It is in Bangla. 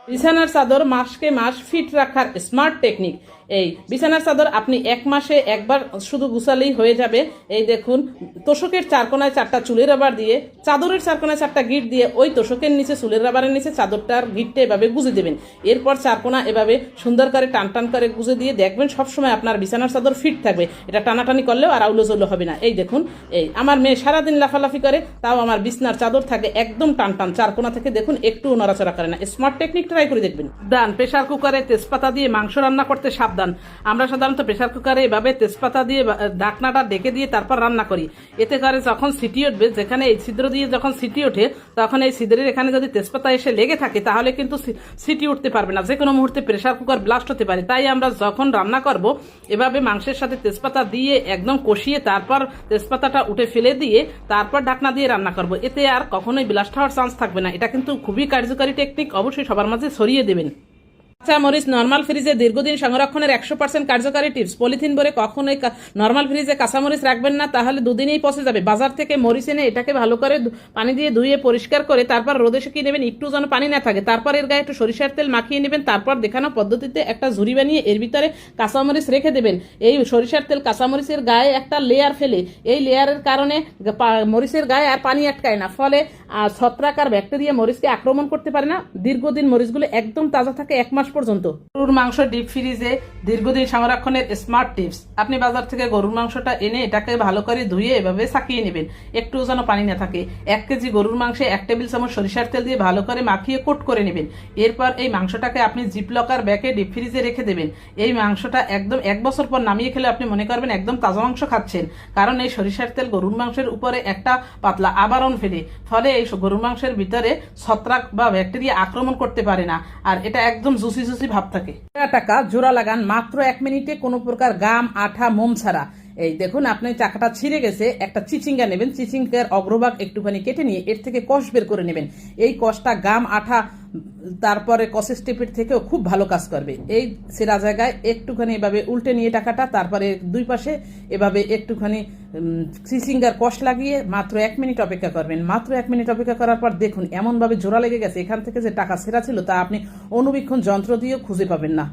বিছানার চাদর মাসকে মাস ফিট রাখার স্মার্ট টেকনিক। এই বিছানার চাদর আপনি এক মাসে একবার শুধু গুছালেই হয়ে যাবে। এই দেখুন, তোষকের চার কোনায় 4টা চুলের রাবার দিয়ে, চাদরের 4 কোনায় 4টা গিট দিয়ে ওই তোষকের নিচে চুলের রাবারের নিচে চাদরটার গিটটা এভাবে গুজে দেবেন। এরপর 4 কোনা এভাবে সুন্দর করে টান টান করে গুজে দিয়ে দেখবেন সবসময় আপনার বিছানার চাদর ফিট থাকবে। এটা টানাটানি করলেও আর আউলো জৌলো হবে না। এই দেখুন, এই আমার মেয়ে সারাদিন লাফালাফি করে, তাও আমার বিছানার চাদর থাকে একদম টান টান, 4 কোনা থেকে দেখুন একটু নড়াচড়া করে না। স্মার্ট টেকনিক ট্রাই করে দেখবেন। প্রেসার কুকারে তেজপাতা দিয়ে মাংস রান্না করতে সাবধান। আমরা সাধারণত প্রেসার কুকারে এভাবে তেজপাতা দিয়ে ঢাকনাটা ডেকে দিয়ে তারপর রান্না করি। এতে করে যখন সিটি উঠবে, যেখানে এই ছিদ্র দিয়ে যখন সিটি ওঠে, তখন এই ছিদ্রের এখানে যদি তেজপাতা এসে লেগে থাকে তাহলে কিন্তু সিটি উঠতে পারবে না, যে কোনো মুহূর্তে প্রেসার কুকার ব্লাস্ট হতে পারে। তাই আমরা যখন রান্না করব এভাবে মাংসের সাথে তেজপাতা দিয়ে একদম কষিয়ে তারপর তেজপাতাটা উঠে ফেলে দিয়ে তারপর ঢাকনা দিয়ে রান্না করব। এতে আর কখনোই ব্লাস্ট হওয়ার চান্স থাকবে না। এটা কিন্তু খুবই কার্যকারী টেকনিক, অবশ্যই সবার মাঝে ছড়িয়ে দেবেন। কাঁচা মরিচ নর্মাল ফ্রিজে দীর্ঘদিন সংরক্ষণের 100% কার্যকারী টিপস। পলিথিন ভরে কখনোই নর্মাল ফ্রিজে কাঁচামরিচ রাখবেন না, তাহলে দুদিনেই পচে যাবে। বাজার থেকে মরিচ এনে এটাকে ভালো করে পানি দিয়ে ধুয়ে পরিষ্কার করে তারপর রোদে শুকিয়ে নেবেন, একটু যেন পানি না থাকে। তারপর এর গায়ে একটু সরিষার তেল মাখিয়ে নেবেন। তারপর দেখানো পদ্ধতিতে একটা ঝুড়ি বানিয়ে এর ভিতরে কাঁচামরিচ রেখে দেবেন। এই সরিষার তেল কাঁচামরিচের গায়ে একটা লেয়ার ফেলে, এই লেয়ারের কারণে মরিচের গায়ে আর পানি আটকায় না, ফলে ছত্রাক আর ব্যাকটেরিয়া মরিচকে আক্রমণ করতে পারে না। দীর্ঘদিন মরিচগুলো একদম তাজা থাকে 1 মাস পর্যন্ত। গরুর মাংস ডিপ ফ্রিজে দীর্ঘদিন সংরক্ষণের স্মার্ট টিপস। আপনি বাজার থেকে গরুর মাংসটা এনে এটাকে ভালো করে ধুয়ে এভাবে ছাকিয়ে নেবেন, একটু যেন পানি না থাকে। 1 কেজি গরুর মাংসে 1 টেবিল চামচ সরিষার তেল দিয়ে ভালো করে মাখিয়ে কোট করে নেবেন। এরপর এই মাংসটাকে আপনি জিপলকার ব্যাগে ডিপ ফ্রিজে রেখে দেবেন। এই মাংসটা একদম 1 বছর পর নামিয়ে খেলে আপনি মনে করবেন একদম তাজা মাংস খাচ্ছেন, কারণ এই সরিষার তেল গরুর মাংসের উপরে একটা পাতলা আবরণ ফেলে, ফলে এই গরুর মাংসের ভিতরে ছত্রাক বা ব্যাকটেরিয়া আক্রমণ করতে পারে না, আর এটা একদম জুসি জুসি ভাব থাকে। টাকা জোড়া লাগান মাত্র 1 মিনিটে, কোনো প্রকার গাম আঠা মোম ছাড়া। এই দেখুন, আপনি চাকাটা ছিঁড়ে গেছে, একটা চিচিঙ্গা নেবেন, চিচিঙ্গার অগ্রভাগ একটুখানি কেটে নিয়ে এর থেকে কষ বের করে নেবেন। এই কষটা গাম আঠা তারপরে কসেস টেপের থেকেও খুব ভালো কাজ করবে। এই সেরা জায়গায় একটুখানি এভাবে উল্টে নিয়ে টাকাটা, তারপরে 2 পাশে এভাবে একটুখানি চিচিঙ্গার কষ লাগিয়ে মাত্র 1 মিনিট অপেক্ষা করবেন। মাত্র 1 মিনিট অপেক্ষা করার পর দেখুন এমনভাবে জোড়া লেগে গেছে, এখান থেকে যে টাকা সেরা ছিল তা আপনি অনুবীক্ষণ যন্ত্র দিয়েও খুঁজে পাবেন না।